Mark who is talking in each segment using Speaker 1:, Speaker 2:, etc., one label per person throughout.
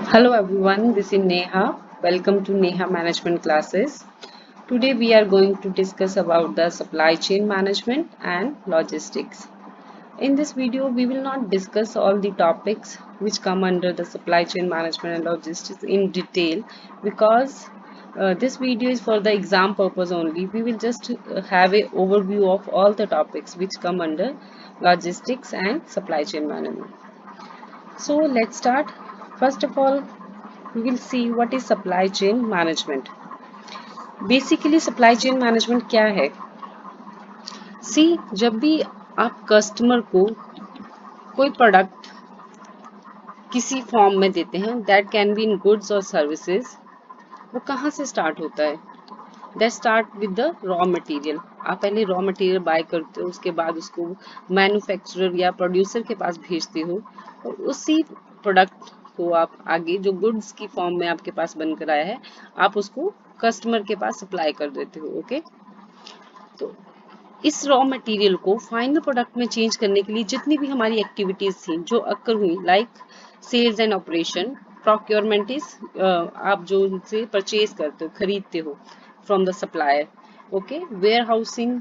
Speaker 1: Hello everyone, this is Neha. Welcome to Neha Management Classes. Today we are going to discuss about the supply chain management and logistics. In this video, we will not discuss all the topics which come under the supply chain management and logistics in detail because this video is for the exam purpose only. We will just have a overview of all the topics which come under logistics and supply chain management. So let's start. First of all, we will see what is supply chain management. Basically supply chain management क्या है? सी जब भी आप customer को कोई product किसी form में देते हैं that can be in goods और सर्विसेज, वो कहाँ से स्टार्ट होता है? That start with the raw material. आप पहले रॉ मटेरियल बाय करते हो, उसके बाद उसको मैन्युफैक्चरर या प्रोड्यूसर के पास भेजते हो और उसी प्रोडक्ट को आप आगे जो गुड्स की फॉर्म में आपके पास बनकर आया है आप उसको कस्टमर के पास सप्लाई कर देते हो. ओके, तो इस रॉ मटेरियल को फाइनल प्रोडक्ट में चेंज करने के लिए जितनी भी हमारी एक्टिविटीज थी जो अक्कर हुई, like sales and operation, procurement is आप जो उनसे परचेज करते हो, खरीदते हो from the supplier. Okay, warehousing,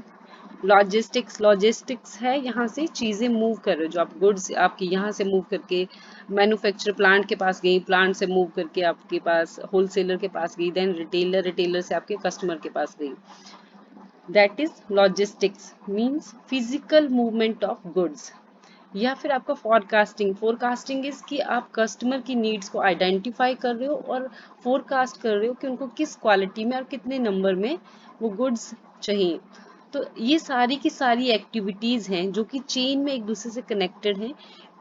Speaker 1: logistics, logistics है यहाँ से चीजें मूव कर रहे हो, जो आप गुड्स आपके यहाँ से मूव करके मैन्युफैक्चर प्लांट के पास गई, प्लांट से मूव करके आपके पास होलसेलर के पास गई, देन रिटेलर, रिटेलर से आपके कस्टमर के पास गई. That is logistics, means physical movement of goods. या फिर आपका फोरकास्टिंग, फोरकास्टिंग इज कि आप कस्टमर की नीड्स को आइडेंटिफाई कर रहे हो और फोरकास्ट कर रहे हो कि उनको किस क्वालिटी में और कितने नंबर में वो गुड्स चाहिए. तो ये सारी की सारी एक्टिविटीज हैं जो कि चेन में एक दूसरे से कनेक्टेड हैं.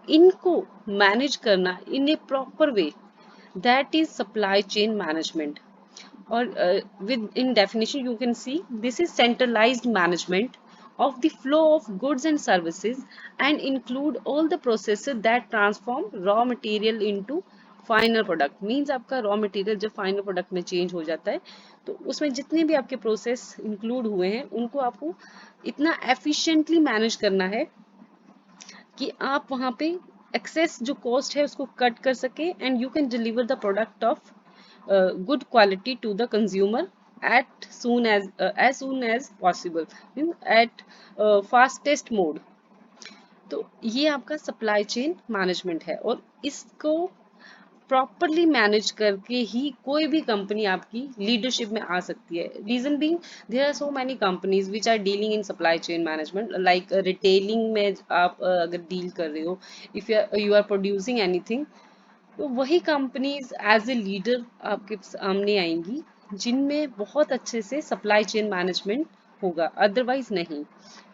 Speaker 1: इनको मैनेज करना in a proper way, that is supply chain management. or with in definition you can see this is centralized management of the flow of goods and services and include all the processes that transform raw material into final product. Means आपका raw material जब final product में change हो जाता है तो उसमें जितने भी आपके प्रोसेस इंक्लूड हुए हैं उनको आपको इतना एफिशिएंटली मैनेज करना है कि आप वहाँ पे एक्सेस जो कॉस्ट है उसको कट कर सके and you can deliver the product of good quality to the consumer at soon as soon as possible, at fastest mode. तो ये आपका सप्लाई चेन मैनेजमेंट है और इसको प्रॉपरली मैनेज करके ही कोई भी कंपनी आपकी लीडरशिप में आ सकती है. Reason being there are so many companies which are dealing in supply chain management, like retailing में आप अगर डील कर रहे हो, if you are producing anything, तो वही कंपनीज एज ए लीडर आपके सामने आएंगी जिनमें बहुत अच्छे से सप्लाई चेन मैनेजमेंट होगा, अदरवाइज नहीं.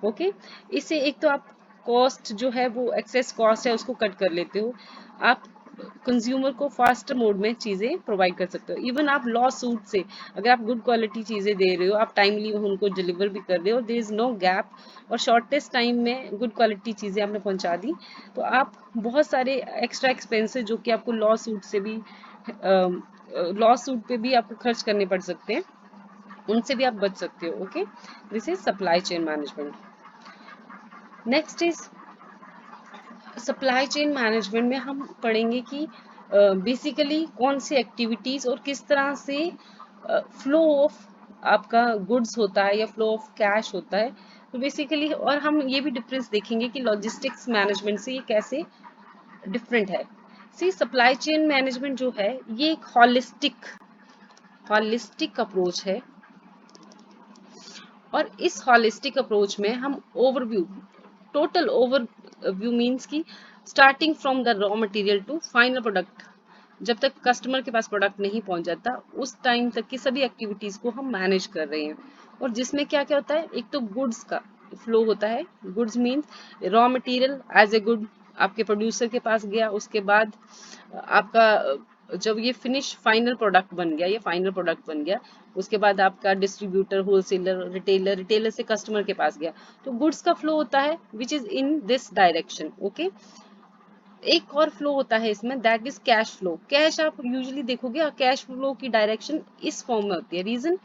Speaker 1: ओके, इससे एक तो आप कॉस्ट जो है वो एक्सेस कॉस्ट है उसको कट कर लेते हो, आप कंज्यूमर को फास्टर मोड में चीज़ें प्रोवाइड कर सकते हो. इवन आप लॉ सूट से अगर आप गुड क्वालिटी चीज़ें दे रहे हो, आप टाइमली उनको डिलीवर भी कर रहे हो, देयर इज़ नो गैप और शॉर्टेस्ट टाइम में गुड क्वालिटी चीज़ें आपने पहुंचा दी, तो आप बहुत सारे एक्स्ट्रा एक्सपेंसेस जो कि आपको लॉ सूट से भी लॉ सूट पे भी आपको खर्च करने पड़ सकते हैं, उनसे भी आप बच सकते हो. Okay, this is supply chain management. Next is supply chain management में हम पढ़ेंगे कि बेसिकली कौन सी एक्टिविटीज और किस तरह से फ्लो ऑफ आपका गुड्स होता है या फ्लो ऑफ कैश होता है. तो बेसिकली और हम ये भी डिफरेंस देखेंगे कि लॉजिस्टिक्स मैनेजमेंट से ये कैसे डिफरेंट है. सी सप्लाई चेन मैनेजमेंट जो है ये एक हॉलिस्टिक अप्रोच है और इस हॉलिस्टिक अप्रोच में हम ओवरव्यू, टोटल ओवरव्यू मीन्स की starting from the raw material to final product, जब तक कस्टमर के पास प्रोडक्ट नहीं पहुंच जाता उस टाइम तक की सभी एक्टिविटीज को हम मैनेज कर रहे हैं. और जिसमें क्या क्या होता है, एक तो गुड्स का फ्लो होता है. Goods means raw material as a good आपके प्रोड्यूसर के पास गया, उसके बाद आपका जब ये फिनिश फाइनल प्रोडक्ट बन गया, ये फाइनल प्रोडक्ट बन गया, उसके बाद आपका डिस्ट्रीब्यूटर, होलसेलर, रिटेलर, रिटेलर से कस्टमर के पास गया, तो गुड्स का फ्लो होता है which is in this direction. Okay, एक और फ्लो होता है इसमें, that is cash flow. Cash आप यूजुअली देखोगे कैश फ्लो की डायरेक्शन इस फॉर्म में होती है. रीजन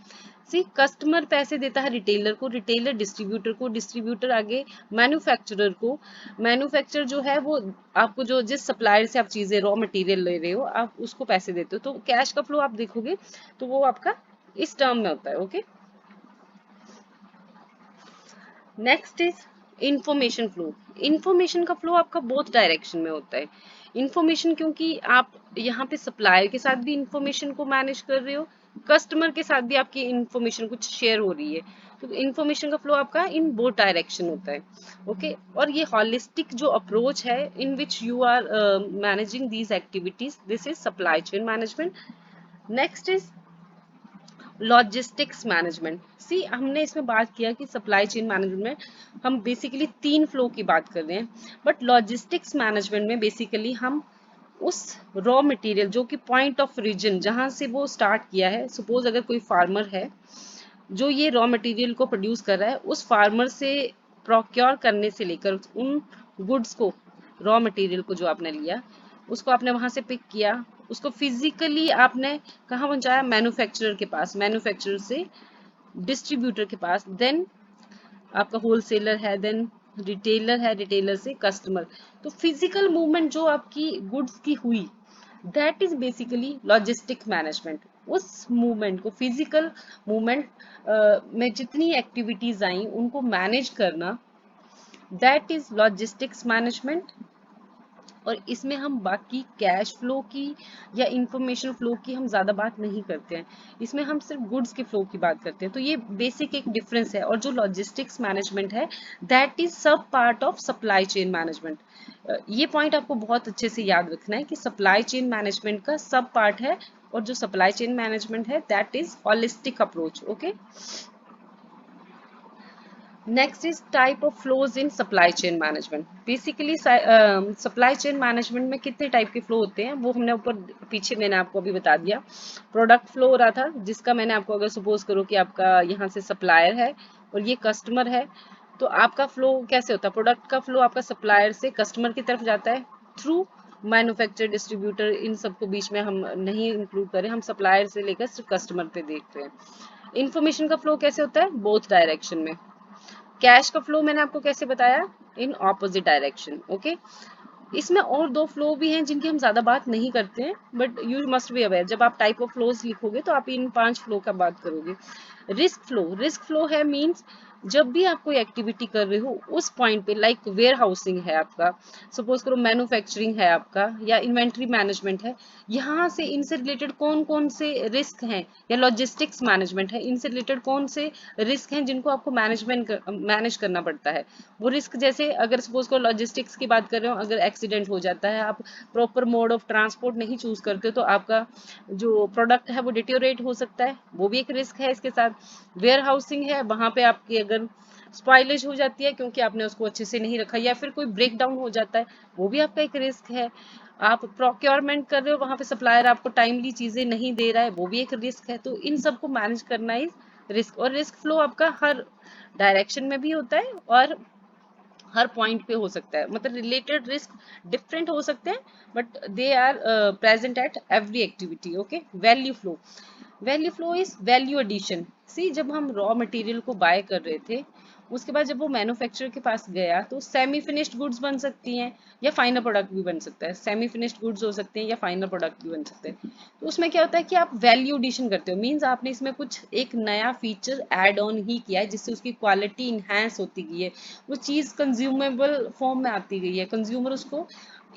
Speaker 1: सी कस्टमर पैसे देता है रिटेलर को, रिटेलर डिस्ट्रीब्यूटर को, डिस्ट्रीब्यूटर आगे मैन्युफैक्चरर को, मैन्युफैक्चरर जो है वो आपको जो जिस सप्लायर से आप चीजें रॉ मटेरियल ले रहे हो आप उसको पैसे देते हो। तो कैश का फ्लो आप देखोगे तो वो आपका इस टर्म में होता है। Okay, next is information flow. Information का फ्लो आपका बोथ डायरेक्शन में होता है। इंफॉर्मेशन क्योंकि आप यहाँ पे सप्लायर के साथ भी इंफॉर्मेशन को मैनेज कर रहे हो, कस्टमर के साथ भी आपकी इंफॉर्मेशन कुछ शेयर हो रही है, तो इंफॉर्मेशन का फ्लो आपका इन बोथ डायरेक्शन होता है। ओके, और ये हॉलिस्टिक जो अप्रोच है in which you are managing these activities, this is supply chain management. Next is logistics management. See हमने इसमें बात किया कि सप्लाई चेन मैनेजमेंट में हम बेसिकली 3 फ्लो की बात कर रहे हैं, बट लॉजिस्टिक्स मैनेजमेंट में बेसिकली हम उस रॉ मटेरियल जो कि पॉइंट ऑफ रीजन जहां से वो स्टार्ट किया है, सपोज अगर कोई फार्मर है जो ये रॉ मटेरियल को प्रोड्यूस कर रहा है, उस फार्मर से प्रोक्योर करने से लेकर उन गुड्स को, रॉ मटेरियल को जो आपने लिया उसको आपने वहां से पिक किया, उसको फिजिकली आपने कहाँ पहुंचाया, मैन्युफैक्चरर के पास, मैन्युफैक्चरर से डिस्ट्रीब्यूटर के पास, देन आपका होलसेलर है, देन रिटेलर है, रिटेलर से कस्टमर। तो फिजिकल मूवमेंट जो आपकी गुड्स की हुई, that is basically logistic management. उस मूवमेंट को, फिजिकल मूवमेंट में जितनी एक्टिविटीज आई उनको मैनेज करना, दैट इज लॉजिस्टिक्स मैनेजमेंट। और इसमें हम बाकी कैश फ्लो की या इंफॉर्मेशन फ्लो की हम ज़्यादा बात नहीं करते हैं, इसमें हम सिर्फ गुड्स के फ्लो की बात करते हैं। तो ये बेसिक एक डिफरेंस है। और जो लॉजिस्टिक्स मैनेजमेंट है दैट इज सब part of supply chain management. ये पॉइंट आपको बहुत अच्छे से याद रखना है कि सप्लाई चेन मैनेजमेंट का सब पार्ट है, और जो सप्लाई चेन मैनेजमेंट है that is holistic approach. Okay, next is type of flows in supply chain management. Basically supply chain management में कितने टाइप के फ्लो होते हैं वो हमने ऊपर पीछे मैंने आपको अभी बता दिया। प्रोडक्ट फ्लो हो रहा था जिसका मैंने आपको, अगर सपोज करो कि आपका यहाँ से सप्लायर है और ये कस्टमर है, तो आपका फ्लो कैसे होता है, प्रोडक्ट का फ्लो आपका सप्लायर से कस्टमर की तरफ जाता है थ्रू मैन्युफैक्चरर, डिस्ट्रीब्यूटर, इन सबको बीच में हम नहीं इंक्लूड करें, हम सप्लायर से लेकर सिर्फ कस्टमर पे देख रहे हैं। इंफॉर्मेशन का फ्लो कैसे होता है, बोथ डायरेक्शन में। कैश का फ्लो मैंने आपको कैसे बताया, इन ऑपोजिट डायरेक्शन। ओके, इसमें और 2 फ्लो भी हैं जिनकी हम ज्यादा बात नहीं करते हैं, but you must be aware, जब आप टाइप ऑफ फ्लोज लिखोगे तो आप इन 5 फ्लो का बात करोगे। रिस्क फ्लो, रिस्क फ्लो है मींस जब भी आप कोई एक्टिविटी कर रहे हो उस पॉइंट पे, लाइक वेयर हाउसिंग है आपका, सपोज करो मैन्युफैक्चरिंग है आपका, या इन्वेंट्री मैनेजमेंट है, यहाँ से इनसे रिलेटेड कौन कौन से रिस्क हैं, या लॉजिस्टिक्स मैनेजमेंट है, इनसे रिलेटेड कौन से रिस्क हैं जिनको आपको मैनेज करना पड़ता है। वो रिस्क जैसे अगर सपोज करो लॉजिस्टिक्स की बात कर रहे हो, अगर एक्सीडेंट हो जाता है, आप प्रॉपर मोड ऑफ ट्रांसपोर्ट नहीं चूज करते हो, तो आपका जो प्रोडक्ट है वो डिटोरेट हो सकता है, वो भी एक रिस्क है इसके साथ। वेयर हाउसिंग है, वहां पे आपकी अगर स्पॉइलेज हो जाती है क्योंकि आपने उसको अच्छे से नहीं रखा, या फिर कोई ब्रेक डाउन हो जाता है, वो भी आपका एक रिस्क है। आप प्रोक्योरमेंट कर रहे हो, वहां पे सप्लायर आपको टाइमली चीजें नहीं दे रहा है, वो भी एक रिस्क है। तो इन सबको मैनेज करना इज रिस्क। और रिस्क फ्लो आपका हर डायरेक्शन में भी होता है और हर पॉइंट पे हो सकता है, मतलब रिलेटेड रिस्क डिफरेंट हो सकते हैं, but they are present at every activity. Okay, value flow, value flow is value addition. See जब हम रॉ मटेरियल को बाय कर रहे थे, उसके बाद जब वो मैन्युफैक्चरर के पास गया तो सेमी फिनिश्ड गुड्स बन सकती हैं या फाइनल प्रोडक्ट भी बन सकता है, सेमी फिनिश्ड गुड्स हो सकते हैं या फाइनल प्रोडक्ट भी बन सकते हैं। तो उसमें क्या होता है कि आप वैल्यू एडिशन करते हो, मीन्स आपने इसमें कुछ एक नया फीचर ऐड ऑन ही किया है जिससे उसकी क्वालिटी इन्हांस होती गई है, वो चीज़ कंज्यूमेबल फॉर्म में आती गई है, कंज्यूमर उसको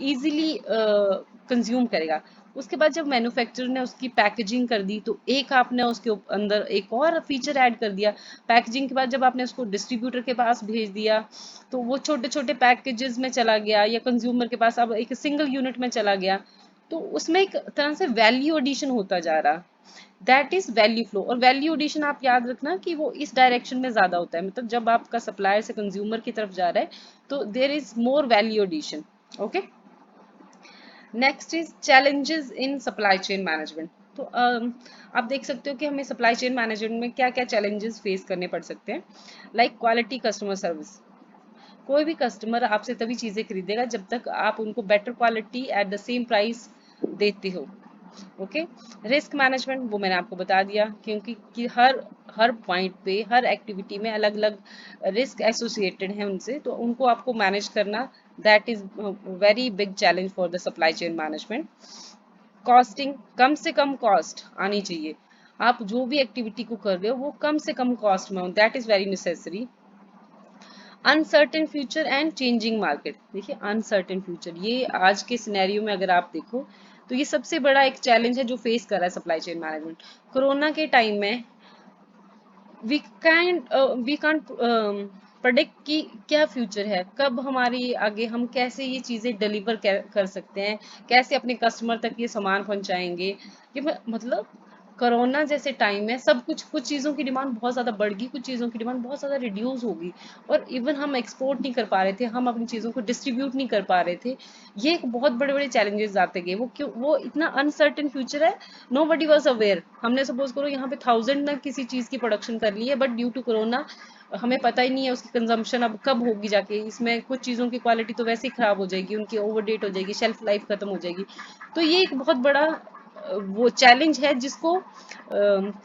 Speaker 1: इजीली कंज्यूम करेगा। उसके बाद जब मैन्युफैक्चरर ने उसकी पैकेजिंग कर दी तो एक आपने उसके अंदर एक और फीचर ऐड कर दिया। पैकेजिंग के बाद जब आपने उसको डिस्ट्रीब्यूटर के पास भेज दिया तो वो छोटे छोटे पैकेजेस में चला गया या कंज्यूमर के पास अब एक सिंगल यूनिट में चला गया, तो उसमें एक तरह से वैल्यू एडिशन होता जा रहा, दैट इज वैल्यू फ्लो। और वैल्यू एडिशन आप याद रखना कि वो इस डायरेक्शन में ज्यादा होता है, मतलब जब आपका सप्लायर से कंज्यूमर की तरफ जा रहा है तो there is more value addition. Okay, next is challenges in supply chain management. तो आप देख सकते हो कि हमें सप्लाई चेन मैनेजमेंट में क्या क्या चैलेंजेस फेस करने पड़ सकते हैं, लाइक क्वालिटी कस्टमर सर्विस। कोई भी कस्टमर आपसे तभी चीज़ें खरीदेगा जब तक आप उनको better quality at the same price देते हो। ओके, रिस्क मैनेजमेंट वो मैंने आपको बता दिया, क्योंकि कि हर हर पॉइंट पे, हर एक्टिविटी में अलग अलग रिस्क एसोसिएटेड है उनसे, तो उनको आपको मैनेज करना, that is very big challenge for the supply chain management. Costing, कम से कम कॉस्ट आनी चाहिए। आप जो भी एक्टिविटी को कर रहे हो वो कम से कम कॉस्ट में हो, that is very necessary. Uncertain future and changing market, देखिए अनसर्टेन फ्यूचर, ये आज के सिनेरियो में अगर आप देखो तो ये सबसे बड़ा एक चैलेंज है जो फेस कर रहा है सप्लाई चेन मैनेजमेंट। कोरोना के टाइम में वी कांट प्रोडिक्ट कि क्या फ्यूचर है, कब हमारी आगे हम कैसे ये चीजें डिलीवर कर सकते हैं, कैसे अपने कस्टमर तक ये सामान पहुंचाएंगे। ये मतलब कोरोना जैसे टाइम में सब कुछ, कुछ चीज़ों की डिमांड बहुत ज़्यादा बढ़ गई, कुछ चीज़ों की डिमांड बहुत ज़्यादा रिड्यूस होगी, और इवन हम एक्सपोर्ट नहीं कर पा रहे थे, हम अपनी चीज़ों को डिस्ट्रीब्यूट नहीं कर पा रहे थे। ये एक बहुत बड़े बड़े चैलेंजेस आते गए। वो क्यों, वो इतना अनसर्टेन फ्यूचर है, नो बडी वॉज अवेयर। हमने सपोज करो यहाँ पे 1000 में किसी चीज़ की प्रोडक्शन कर ली है, बट ड्यू टू कोरोना हमें पता ही नहीं है उसकी कंजम्पशन अब कब होगी जाके। इसमें कुछ चीज़ों की क्वालिटी तो वैसे ही खराब हो जाएगी, उनकी ओवर डेट हो जाएगी, शेल्फ लाइफ खत्म हो जाएगी। तो ये एक बहुत बड़ा वो चैलेंज है जिसको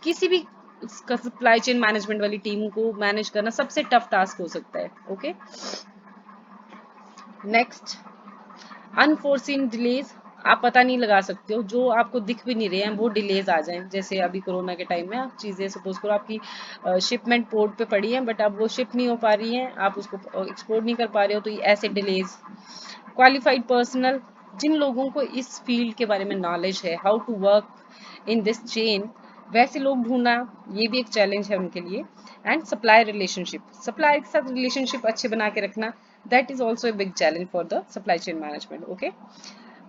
Speaker 1: किसी भी सप्लाई चेन मैनेजमेंट वाली टीम को मैनेज करना सबसे टफ टास्क हो सकता है। Okay, next, unforeseen delays. आप पता नहीं लगा सकते हो, जो आपको दिख भी नहीं रहे हैं वो डिलेज आ जाएं। जैसे अभी कोरोना के टाइम में आप चीज़ें सपोज करो आपकी शिपमेंट पोर्ट पे पड़ी है, बट अब वो शिप नहीं हो पा रही है, आप उसको एक्सपोर्ट नहीं कर पा रहे हो, तो ये ऐसे डिलेज। क्वालिफाइड पर्सनल, जिन लोगों को इस फील्ड के बारे में नॉलेज है, how to work in this chain, वैसे लोग ढूंढना, ये भी एक चैलेंज है उनके लिए। एंड सप्लाई रिलेशनशिप, सप्लाई के साथ रिलेशनशिप अच्छे बना के रखना, that is also a big challenge for the supply chain management. Okay,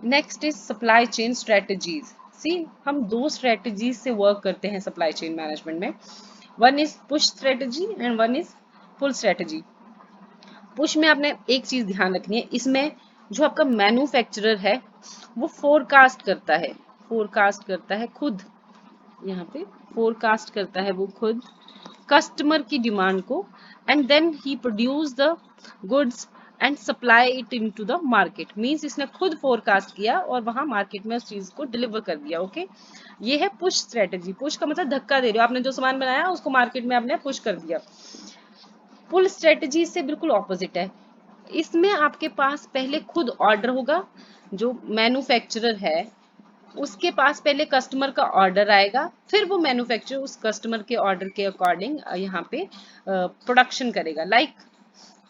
Speaker 1: next is supply chain strategies. See, हम दो स्ट्रेटजीज से वर्क करते हैं सप्लाई चेन मैनेजमेंट में। One is push strategy and one is pull strategy. Push में आपने एक चीज ध्यान रखनी है, इसमें जो आपका मैन्युफैक्चरर है वो फोरकास्ट करता है, फोरकास्ट करता है खुद, यहाँ पे फोरकास्ट करता है वो खुद कस्टमर की डिमांड को, एंड देन ही produce the goods and supply it into the market. Means इसने खुद फोरकास्ट किया और वहां मार्केट में उस चीज को डिलीवर कर दिया। ओके, ये है पुश स्ट्रेटजी। पुश का मतलब धक्का दे रहे हो, आपने जो सामान बनाया उसको मार्केट में आपने पुश कर दिया। पुल स्ट्रेटजी से बिल्कुल ऑपोजिट है, इसमें आपके पास पहले खुद ऑर्डर होगा, जो मैन्युफैक्चरर है उसके पास पहले कस्टमर का ऑर्डर आएगा, फिर वो मैन्युफैक्चरर उस कस्टमर के ऑर्डर के अकॉर्डिंग यहाँ पे प्रोडक्शन करेगा। लाइक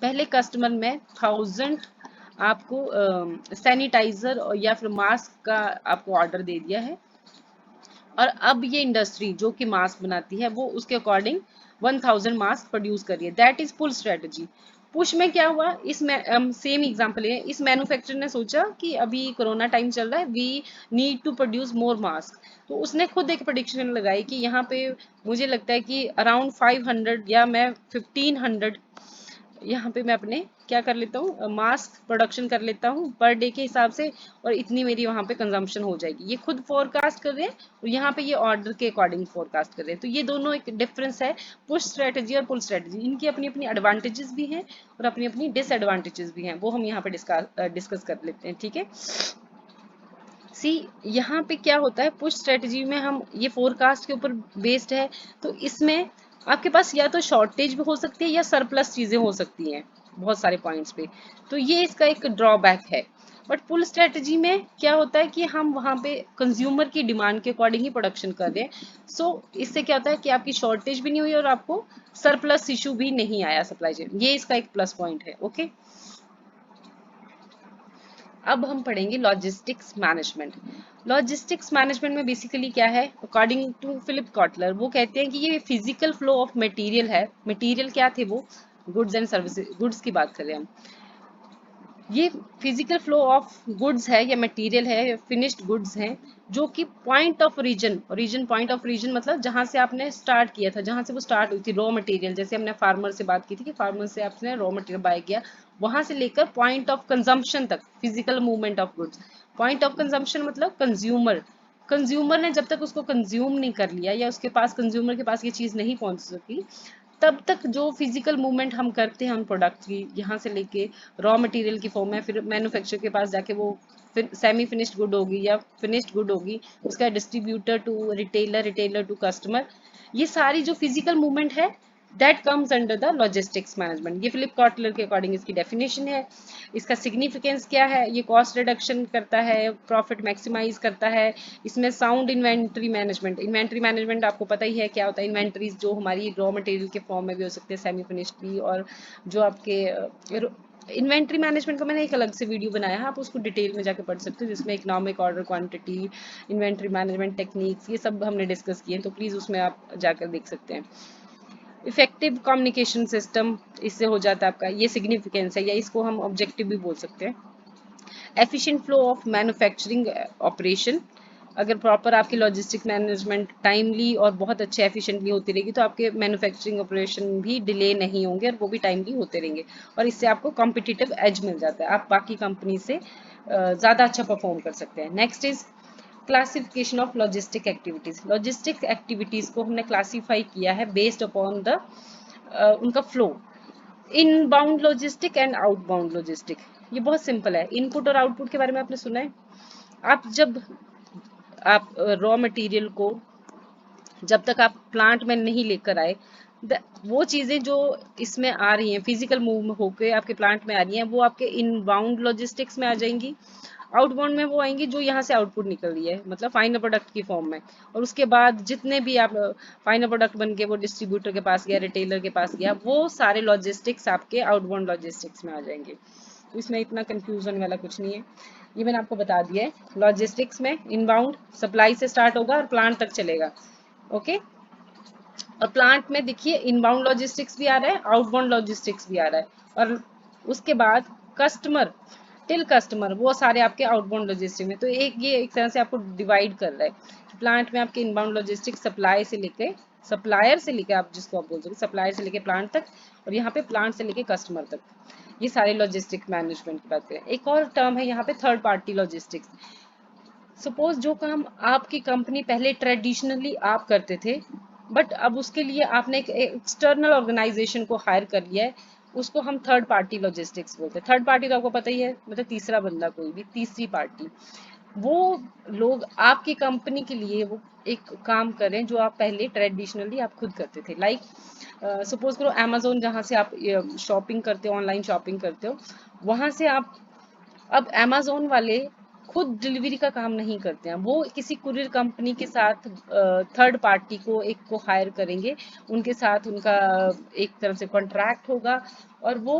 Speaker 1: पहले कस्टमर में 1000 आपको सैनिटाइजर या फिर मास्क का आपको ऑर्डर दे दिया है, और अब ये इंडस्ट्री जो कि मास्क बनाती है वो उसके अकॉर्डिंग 1000 मास्क प्रोड्यूस कर रही है, that is pull strategy. Push में क्या हुआ, इसमें सेम एग्जांपल है, इस मैन्युफैक्चरर ने सोचा कि अभी कोरोना टाइम चल रहा है, we need to produce more mask, तो उसने खुद एक प्रेडिक्शन लगाई कि यहाँ पे मुझे लगता है कि अराउंड 500 या मैं 1500 यहाँ पे मैं अपने क्या कर लेता हूँ, मास्क प्रोडक्शन कर लेता हूँ पर डे के हिसाब से, और इतनी मेरी वहाँ पे कंजम्पशन हो जाएगी। ये खुद फोरकास्ट कर रहे हैं और यहाँ पे ये ऑर्डर के अकॉर्डिंग फोरकास्ट कर रहे हैं। तो ये दोनों एक डिफरेंस है, पुश स्ट्रेटजी और पुल स्ट्रेटजी। इनकी अपनी अपनी एडवांटेजेस भी हैं और अपनी अपनी डिसएडवांटेजेस भी हैं, वो हम यहाँ पे डिस्कस कर लेते हैं। ठीक है, सी, यहाँ पे क्या होता है, पुश स्ट्रेटजी में हम ये फोरकास्ट के ऊपर बेस्ड है, तो इसमें आपके पास या तो शॉर्टेज भी हो सकती है या सरप्लस चीजें हो सकती हैं बहुत सारे पॉइंट्स पे, तो ये इसका एक ड्रॉबैक है। बट पुल स्ट्रेटजी में क्या होता है कि हम वहाँ पे कंज्यूमर की डिमांड के अकॉर्डिंग ही प्रोडक्शन कर रहे हैं, सो इससे क्या होता है कि आपकी शॉर्टेज भी नहीं हुई और आपको सरप्लस इशू भी नहीं आया सप्लाई चेन, ये इसका एक प्लस पॉइंट है। ओके, अब हम पढ़ेंगे लॉजिस्टिक्स मैनेजमेंट। लॉजिस्टिक्स मैनेजमेंट में बेसिकली क्या है, अकॉर्डिंग टू फिलिप कॉटलर, वो कहते हैं कि ये फिजिकल फ्लो ऑफ मटेरियल है। मटेरियल क्या थे वो, गुड्स एंड सर्विसेज, गुड्स की बात करें हम, ये फिजिकल फ्लो ऑफ गुड्स है या मटेरियल है या फिनिश्ड गुड्स हैं, जो कि point of point of reason मतलब जहां से आपने स्टार्ट किया था, जहां से वो स्टार्ट हुई थी रॉ मटेरियल, जैसे हमने फार्मर से बात की थी कि फार्मर से आपने रॉ मटेरियल बाय किया, वहां से लेकर पॉइंट ऑफ कंजम्पशन तक physical movement of goods. Point of consumption मतलब कंज्यूमर, कंज्यूमर ने जब तक उसको कंज्यूम नहीं कर लिया या उसके पास कंज्यूमर के पास ये चीज नहीं पहुंच सकी, तब तक जो फिजिकल मूवमेंट हम करते हैं उन प्रोडक्ट की, यहाँ से लेके रॉ मटेरियल की फॉर्म में, फिर मैन्युफैक्चर के पास जाके वो सेमी फिनिश्ड गुड होगी या फिनिश्ड गुड होगी, उसका distributor to retailer, retailer to customer, ये सारी जो फिजिकल मूवमेंट है that comes under the logistics management. ये फिलिप कॉटलर के अकॉर्डिंग इसकी डेफिनेशन है। इसका सिग्निफिकेंस क्या है? ये कॉस्ट रिडक्शन करता है, प्रॉफिट मैक्सिमाइज करता है। इसमें sound inventory management, inventory management आपको पता ही है क्या होता है। इन्वेंट्रीज जो हमारी रॉ मटेरियल के फॉर्म में भी हो सकते हैं, सेमी फिनिश्ड भी, और जो आपके इन्वेंट्री मैनेजमेंट का मैंने एक अलग से वीडियो बनाया है, आप उसको डिटेल में जाके पढ़ सकते हो, जिसमें economic order quantity, inventory management techniques, ये सब हमने डिस्कस किए हैं, तो प्लीज़ उसमें आप जाकर देख सकते हैं। इफेक्टिव कम्युनिकेशन सिस्टम, इससे हो जाता है आपका, ये सिग्निफिकेंस है, या इसको हम ऑब्जेक्टिव भी बोल सकते हैं। Efficient flow of manufacturing operation, अगर प्रॉपर आपकी लॉजिस्टिक मैनेजमेंट टाइमली और बहुत अच्छे एफिशिएंटली होती रहेगी तो आपके मैन्युफैक्चरिंग ऑपरेशन भी डिले नहीं होंगे और वो भी टाइमली होते रहेंगे, और इससे आपको कॉम्पिटिटिव एज मिल जाता है, आप बाकी कंपनी से ज़्यादा अच्छा परफॉर्म कर सकते हैं। Next is classification of logistic activities. Logistic activities को हमने क्लासीफाई किया है बेस्ड अपॉन द उनका flow, inbound logistic and outbound logistic. ये बहुत सिंपल है। इनपुट और आउटपुट के बारे में आपने सुना है। जब आप रॉ मटेरियल को जब तक आप प्लांट में नहीं लेकर आए, वो चीज़ें जो इसमें आ रही हैं फिजिकल मूव होकर आपके प्लांट में आ रही हैं, वो आपके इनबाउंड लॉजिस्टिक्स में आ जाएंगी। आउटबाउंड में वो आएंगी जो यहाँ से आउटपुट निकल रही है, मतलब फाइनल प्रोडक्ट की फॉर्म में। और उसके बाद जितने भी आप फाइनल प्रोडक्ट बन के वो डिस्ट्रीब्यूटर के पास गया, रिटेलर के पास गया, वो सारे लॉजिस्टिक्स आपके आउटबाउंड लॉजिस्टिक्स में आ जाएंगे। तो इसमें इतना कंफ्यूजन वाला कुछ नहीं है, ये मैंने आपको बता दिया है। लॉजिस्टिक्स में इनबाउंड सप्लाई से स्टार्ट होगा और प्लांट तक चलेगा, ओके। और प्लांट में देखिए इनबाउंड लॉजिस्टिक्स भी आ रहा है, आउटबाउंड लॉजिस्टिक्स भी आ रहा है, और उसके बाद कस्टमर टिल कस्टमर, वो सारे आपके आउटबाउंड लॉजिस्टिक्स में। तो ये एक तरह से आपको डिवाइड कर रहा है। प्लांट में आपके इनबाउंड लॉजिस्टिक्स सप्लाई से लेके, सप्लायर से लेके, आप जिसको आप बोल सकते, सप्लायर से लेके प्लांट तक, और यहाँ पे प्लांट से लेके कस्टमर तक, ये सारे लॉजिस्टिक मैनेजमेंट की बात करें। एक और टर्म है यहाँ पे थर्ड पार्टी लॉजिस्टिक्स। सपोज जो काम आपकी कंपनी पहले ट्रेडिशनली आप करते थे, बट अब उसके लिए आपने एक एक्सटर्नल ऑर्गेनाइजेशन को हायर कर लिया है, उसको हम थर्ड पार्टी लॉजिस्टिक्स बोलते हैं। थर्ड पार्टी तो आपको पता ही है, मतलब तीसरा बंदा, कोई भी तीसरी पार्टी। वो लोग आपकी कंपनी के लिए वो एक काम करें जो आप पहले ट्रेडिशनली आप खुद करते थे। लाइक सपोज करो अमेजोन, जहाँ से आप शॉपिंग करते हो, ऑनलाइन शॉपिंग करते हो, वहां से आप, अब अमेजोन वाले खुद डिलीवरी का काम नहीं करते हैं, वो किसी कुरियर कंपनी के साथ थर्ड पार्टी को एक को हायर करेंगे, उनके साथ उनका एक तरह से कॉन्ट्रैक्ट होगा, और वो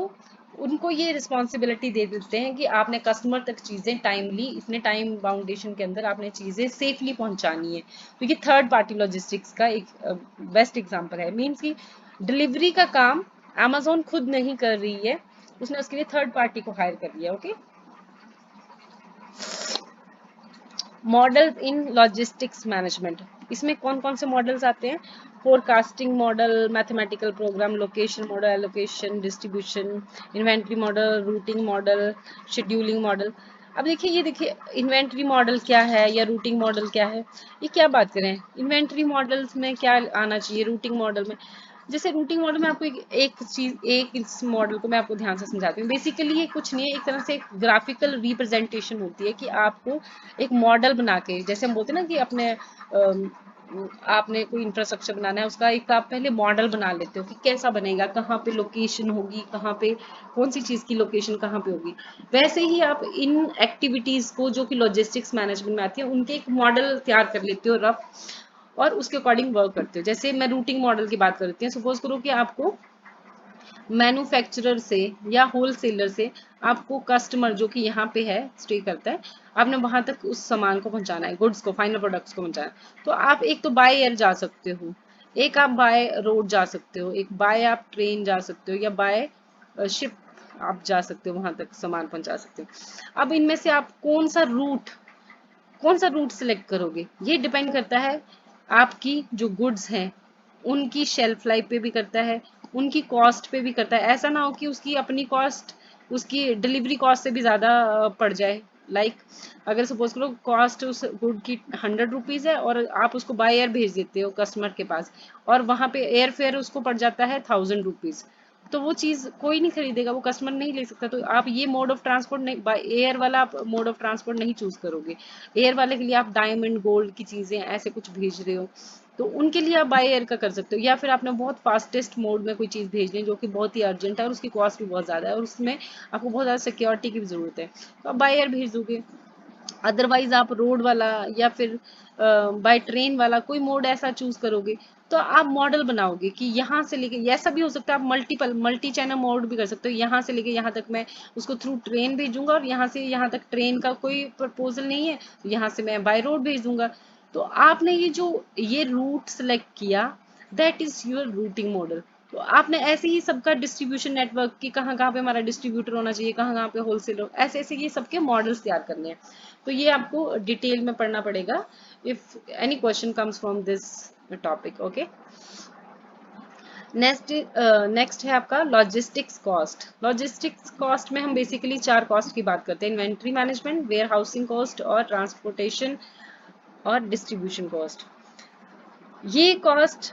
Speaker 1: उनको ये रिस्पॉन्सिबिलिटी दे देते हैं कि आपने कस्टमर तक चीज़ें टाइमली, इतने टाइम बाउंडेशन के अंदर आपने चीज़ें सेफली पहुंचानी है। तो ये थर्ड पार्टी लॉजिस्टिक्स का एक बेस्ट एग्जांपल है। मीन्स कि डिलीवरी का काम अमेजोन खुद नहीं कर रही है, उसने उसके लिए थर्ड पार्टी को हायर कर लिया, okay. Model in logistics management, इसमें कौन कौन से मॉडल्स आते हैं? Forecasting model, mathematical program, location model, allocation, distribution, inventory model, routing model, scheduling model. अब देखिए, ये देखिए इन्वेंट्री मॉडल क्या है या रूटिंग मॉडल क्या है, ये क्या बात करें। इन्वेंट्री मॉडल्स में क्या आना चाहिए रूटिंग मॉडल में? जैसे रूटिंग मॉडल में आपको एक चीज, एक इस मॉडल को मैं आपको ध्यान से समझाती हूँ। बेसिकली ये कुछ नहीं है, एक तरह से एक ग्राफिकल रिप्रेजेंटेशन होती है कि आपको एक मॉडल बना के, जैसे हम बोलते हैं ना कि अपने आपने कोई इंफ्रास्ट्रक्चर बनाना है, उसका एक आप पहले मॉडल बना लेते हो कि कैसा बनेगा, कहाँ पे लोकेशन होगी, कहाँ पे कौन सी चीज़ की लोकेशन कहाँ पे होगी। वैसे ही आप इन एक्टिविटीज़ को जो कि लॉजिस्टिक्स मैनेजमेंट में आती है, उनके एक मॉडल तैयार कर लेते हो रफ, और उसके अकॉर्डिंग वर्क करते हो। जैसे मैं रूटिंग मॉडल की बात करती हूँ, सपोज करो कि आपको मैन्युफैक्चरर से या होलसेलर से आपको कस्टमर जो कि यहाँ पे है, स्टे करता है, आपने वहां तक उस सामान को पहुंचाना है, गुड्स को, फाइनल प्रोडक्ट्स को पहुंचाना है। तो आप एक तो बाय एयर जा सकते हो, एक आप बाय रोड जा सकते हो, एक बाय आप ट्रेन जा सकते हो, या बाय शिप आप जा सकते हो, वहां तक सामान पहुंचा सकते हो। अब इनमें से आप कौन सा रूट सिलेक्ट करोगे, ये डिपेंड करता है आपकी जो गुड्स हैं उनकी शेल्फ लाइफ पे भी करता है, उनकी कॉस्ट पे भी करता है। ऐसा ना हो कि उसकी अपनी कॉस्ट उसकी डिलीवरी कॉस्ट से भी ज़्यादा पड़ जाए। लाइक अगर सपोज करो कॉस्ट उस गुड की 100 रुपीज़ है, और आप उसको बाय एयर भेज देते हो कस्टमर के पास, और वहाँ पे एयर फेयर उसको पड़ जाता है 1000 रुपीज़, तो वो चीज़ कोई नहीं खरीदेगा, वो कस्टमर नहीं ले सकता। तो आप ये मोड ऑफ ट्रांसपोर्ट नहीं, बाय एयर वाला आप मोड ऑफ ट्रांसपोर्ट नहीं चूज करोगे। एयर वाले के लिए आप डायमंड गोल्ड की चीज़ें ऐसे कुछ भेज रहे हो, तो उनके लिए आप बाय एयर का कर सकते हो। या फिर आपने बहुत फास्टेस्ट मोड में कोई चीज़ भेजनी है जो कि बहुत ही अर्जेंट है और उसकी कॉस्ट भी बहुत ज़्यादा है और उसमें आपको बहुत ज़्यादा सिक्योरिटी की भी ज़रूरत है, तो आप बाय एयर भेज दोगे। अदरवाइज आप रोड वाला या फिर बाय ट्रेन वाला कोई मोड ऐसा चूज करोगे, तो आप मॉडल बनाओगे कि यहाँ से लेके, ऐसा भी हो सकता है आप मल्टी चैनल मोड भी कर सकते हो। यहाँ से लेके यहाँ तक मैं उसको थ्रू ट्रेन भेजूंगा और यहाँ से यहाँ तक ट्रेन का कोई प्रपोजल नहीं है, तो यहाँ से मैं बाय रोड भेज दूंगा। तो आपने ये रूट सेलेक्ट किया, that is your routing model. तो आपने ऐसे ही सबका डिस्ट्रीब्यूशन नेटवर्क की कहाँ कहाँ पे हमारा डिस्ट्रीब्यूटर होना चाहिए, कहाँ कहाँ पे होलसेलर, ऐसे ऐसे ये सबके मॉडल्स तैयार करने हैं। तो ये आपको डिटेल में पढ़ना पड़ेगा if any question comes from this topic. Okay, next है आपका लॉजिस्टिक्स कॉस्ट। लॉजिस्टिक्स कॉस्ट में हम बेसिकली 4 कॉस्ट की बात करते हैं: inventory management, warehousing cost और ट्रांसपोर्टेशन और डिस्ट्रीब्यूशन कॉस्ट। ये कॉस्ट,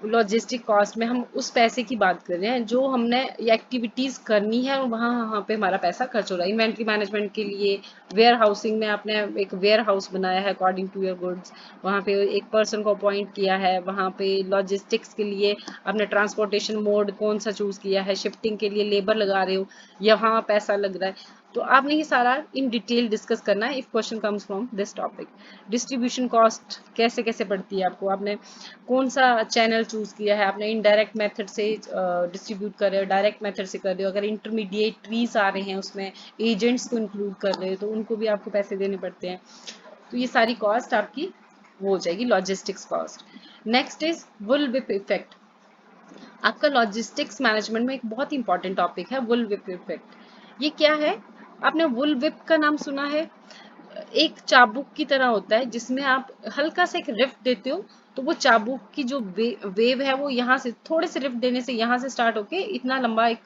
Speaker 1: लॉजिस्टिक कॉस्ट में हम उस पैसे की बात कर रहे हैं जो हमने ये एक्टिविटीज करनी है और वहाँ वहाँ पे हमारा पैसा खर्च हो रहा है। इन्वेंट्री मैनेजमेंट के लिए वेयर हाउसिंग में आपने एक वेयर हाउस बनाया है अकॉर्डिंग टू योर गुड्स, वहाँ पे एक पर्सन को अपॉइंट किया है। वहाँ पे लॉजिस्टिक्स के लिए आपने ट्रांसपोर्टेशन मोड कौन सा चूज किया है, शिफ्टिंग के लिए लेबर लगा रहे हो या वहाँ पैसा लग रहा है, तो आपने ये सारा इन डिटेल डिस्कस करना है if question comes from this topic. Distribution cost कैसे कैसे पड़ती है आपको, आपने कौन सा चैनल चूज किया है, आपने इनडायरेक्ट मेथड से डिस्ट्रीब्यूट कर रहे हो, डायरेक्ट मेथड से कर रहे हो, अगर इंटरमीडिएटरीज आ रहे हैं उसमें एजेंट्स को इंक्लूड कर रहे हो तो उनको भी आपको पैसे देने पड़ते हैं। तो ये सारी कॉस्ट आपकी वो हो जाएगी logistics cost. Next is bullwhip effect. आपका लॉजिस्टिक्स मैनेजमेंट में एक बहुत इंपॉर्टेंट टॉपिक है वुल विप इफेक्ट। ये क्या है? आपने वुल विप का नाम सुना है? एक चाबुक की तरह होता है जिसमें आप हल्का सा एक रिफ्ट देते हो, तो वो चाबुक की जो वेव है वो यहाँ से थोड़े से रिफ्ट देने से यहाँ से स्टार्ट होके इतना लंबा एक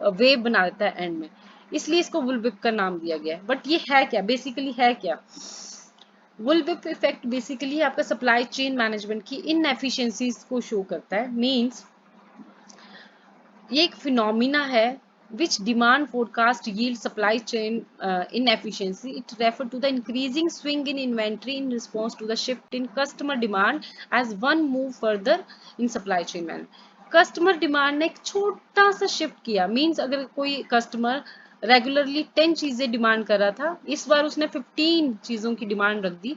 Speaker 1: वेव बना देता है एंड में, इसलिए इसको वुल विप का नाम दिया गया है। बट ये है क्या, बेसिकली है क्या? वुल विप इफेक्ट बेसिकली आपका सप्लाई चेन मैनेजमेंट की इनएफिशिएंसीज को शो करता है। मींस ये एक फिनोमिना है which demand forecast yield supply chain inefficiency. It refer to the increasing swing in inventory in response to the shift in customer demand as one move further in supply chain management. Customer demand ने एक छोटा सा shift किया, means अगर कोई customer regularly 10 चीजें demand कर रहा था, इस बार उसने 15 चीजों की डिमांड रख दी।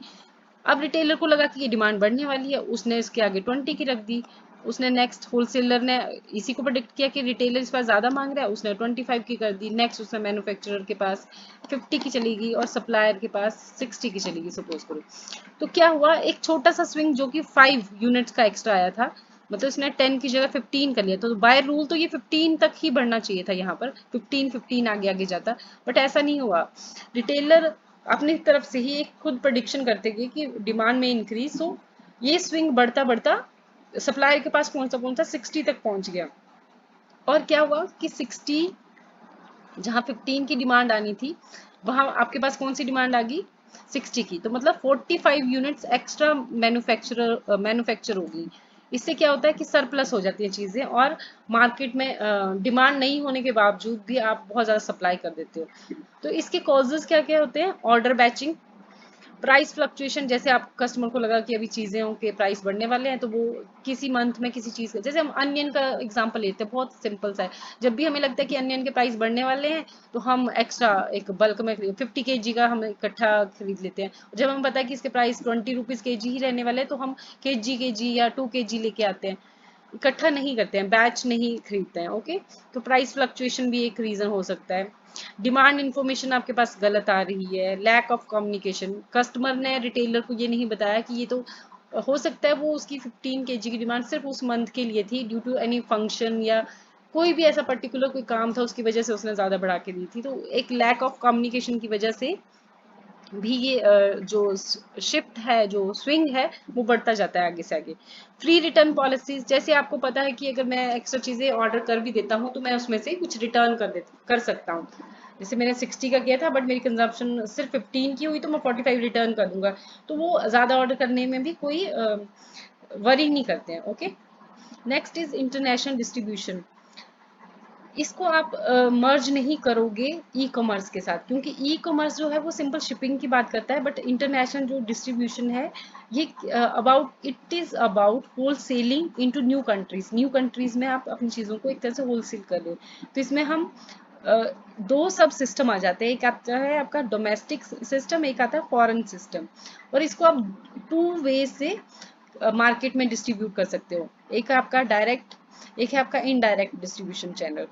Speaker 1: अब रिटेलर को लगा कि ये डिमांड बढ़ने वाली है, उसने इसके आगे 20 की रख दी। उसने नेक्स्ट होलसेलर ने इसी को प्रेडिक्ट किया कि रिटेलर इस पास ज्यादा मांग रहा है, उसने 25 की कर दी। नेक्स्ट उसने मैन्युफैक्चरर के पास 50 की चलेगी और सप्लायर के पास 60 की चलेगी सपोज करो। तो क्या हुआ, एक छोटा सा स्विंग जो कि 5 यूनिट्स का एक्स्ट्रा आया था, मतलब इसने 10 की जगह 15 कर लिया, तो बाय रूल तो ये 15 तक ही बढ़ना चाहिए था, यहाँ पर 15 आगे आगे जाता, बट ऐसा नहीं हुआ। रिटेलर अपनी तरफ से ही एक खुद प्रेडिक्शन करते गए कि डिमांड में इंक्रीज हो, ये स्विंग बढ़ता बढ़ता सप्लायर के पास कौन सा 60 तक पहुंच गया। और क्या हुआ कि 60 जहां 15 की डिमांड आनी थी, वहां आपके पास कौन सी डिमांड आ गई, 60 की। तो मतलब 45 यूनिट्स एक्स्ट्रा मैन्युफैक्चर होगी। इससे क्या होता है कि सरप्लस हो जाती है चीजें और मार्केट में डिमांड नहीं होने के बावजूद भी आप बहुत ज्यादा सप्लाई कर देते हो। तो इसके कॉजेज क्या क्या होते हैं? ऑर्डर बैचिंग, प्राइस फ्लक्चुएशन, जैसे आप कस्टमर को लगा कि अभी चीज़ों के प्राइस बढ़ने वाले हैं तो वो किसी मंथ में किसी चीज़ का, जैसे हम अनियन का एग्जांपल लेते हैं, बहुत सिंपल सा है। जब भी हमें लगता है कि अनियन के प्राइस बढ़ने वाले हैं तो हम एक्स्ट्रा एक बल्क में 50 kg का हम इकट्ठा खरीद लेते हैं। जब हमें पता है कि इसके प्राइस 20 रुपीज़ kg ही रहने वाले हैं तो हम kg या 2 kg लेके आते हैं, इकट्ठा नहीं करते हैं, बैच नहीं खरीदते हैं। ओके, तो प्राइस फ्लक्चुएशन भी एक रीजन हो सकता है। डिमांड इंफॉर्मेशन आपके पास गलत आ रही है, लैक ऑफ कम्युनिकेशन, कस्टमर ने रिटेलर को ये नहीं बताया कि ये तो हो सकता है वो उसकी 15 kg की डिमांड सिर्फ उस मंथ के लिए थी, ड्यू टू एनी फंक्शन या कोई भी ऐसा पर्टिकुलर कोई काम था उसकी वजह से उसने ज्यादा बढ़ा के दी थी। तो एक लैक ऑफ कम्युनिकेशन की वजह से भी ये जो शिफ्ट है, जो स्विंग है, वो बढ़ता जाता है आगे से आगे। फ्री रिटर्न पॉलिसीज, जैसे आपको पता है कि अगर मैं एक्स्ट्रा चीजें ऑर्डर कर भी देता हूँ तो मैं उसमें से कुछ रिटर्न कर सकता हूँ। जैसे मैंने 60 का किया था बट मेरी कंजम्पशन सिर्फ 15 की हुई तो मैं 45 रिटर्न कर दूंगा, तो वो ज्यादा ऑर्डर करने में भी कोई वरी नहीं करते हैं। Okay, next is international distribution. इसको आप मर्ज नहीं करोगे ई कॉमर्स के साथ, क्योंकि ई कॉमर्स जो है वो सिंपल शिपिंग की बात करता है, बट इंटरनेशनल जो डिस्ट्रीब्यूशन है ये about it is about whole selling into new countries में आप अपनी चीज़ों को एक तरह से होलसेल कर रहे हो। तो इसमें हम दो सब सिस्टम आ जाते हैं, एक आता है आपका डोमेस्टिक सिस्टम, एक आता है फॉरेन सिस्टम, और इसको आप टू वे से मार्केट में डिस्ट्रीब्यूट कर सकते हो। एक है आपका डायरेक्ट, एक है आपका इनडायरेक्ट डिस्ट्रीब्यूशन चैनल।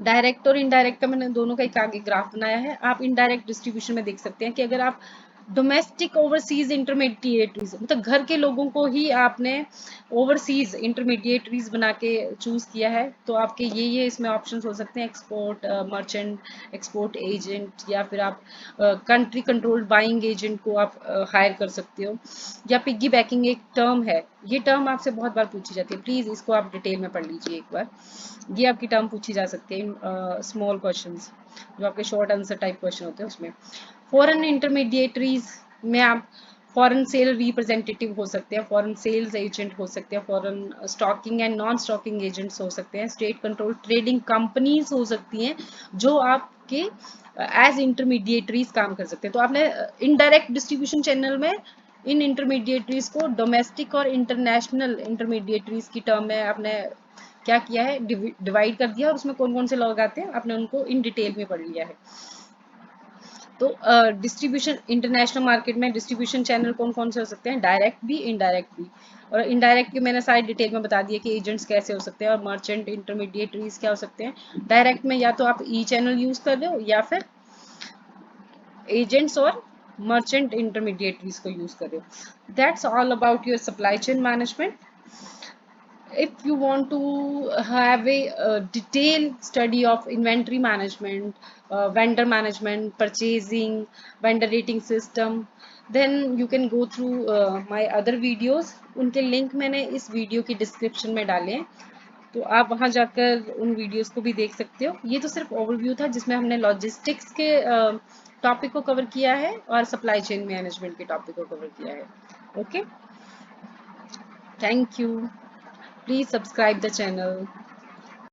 Speaker 1: डायरेक्ट और इनडायरेक्ट का मैंने दोनों का एक आगे ग्राफ बनाया है। आप इनडायरेक्ट डिस्ट्रीब्यूशन में देख सकते हैं कि अगर आप डोमेस्टिक ओवरसीज इंटरमीडिएटरीज, मतलब घर के लोगों को ही आपने ओवरसीज इंटरमीडिएटरीज बना के चूज किया है, तो आपके ये इसमें ऑप्शंस हो सकते हैं, एक्सपोर्ट मर्चेंट, एक्सपोर्ट एजेंट, या फिर आप कंट्री कंट्रोल्ड बाइंग एजेंट को आप हायर कर सकते हो। या पिग्गी बैकिंग एक टर्म है, ये टर्म आपसे बहुत बार पूछी जाती है, प्लीज इसको आप डिटेल में पढ़ लीजिए एक बार। ये आपकी टर्म पूछी जा सकती है स्मॉल क्वेश्चंस, जो आपके शॉर्ट आंसर टाइप क्वेश्चन होते हैं उसमें। फॉरेन इंटरमीडिएटरीज में आप फॉरेन सेल रिप्रेजेंटेटिव हो सकते हैं, फॉरेन सेल्स एजेंट हो सकते हैं, foreign stocking and non stocking agents हो सकते हैं, स्टेट कंट्रोल ट्रेडिंग कंपनीज हो सकती हैं जो आपके एज इंटरमीडिएटरीज काम कर सकते हैं। तो आपने इनडायरेक्ट डिस्ट्रीब्यूशन चैनल में इन इंटरमीडिएटरीज को डोमेस्टिक और इंटरनेशनल इंटरमीडिएटरीज की टर्म में आपने क्या किया है, डिवाइड कर दिया, और उसमें कौन कौन से लोग आते हैं आपने उनको इन डिटेल में पढ़ लिया है। तो डिस्ट्रीब्यूशन इंटरनेशनल मार्केट में डिस्ट्रीब्यूशन चैनल कौन कौन से हो सकते हैं, डायरेक्ट भी इनडायरेक्ट भी। और इनडायरेक्ट की मैंने सारी डिटेल में बता दिया कि एजेंट्स कैसे हो सकते हैं और मर्चेंट इंटरमीडिएटरीज क्या हो सकते हैं। डायरेक्ट में या तो आप ई चैनल यूज कर रहे हो या फिर एजेंट्स और मर्चेंट इंटरमीडिएटरीज को यूज कर रहे हो। That's all about your supply chain management. If you want to have a, detailed study of inventory management, vendor management, purchasing, vendor rating system, then you can go through my other videos. उनके link मैंने इस video की description में डाले हैं, तो आप वहां जाकर उन वीडियोस को भी देख सकते हो। ये तो सिर्फ ओवरव्यू था जिसमें हमने लॉजिस्टिक्स के टॉपिक को कवर किया है और सप्लाई चेन मैनेजमेंट के टॉपिक को कवर किया है। Okay, thank you. Please subscribe the channel.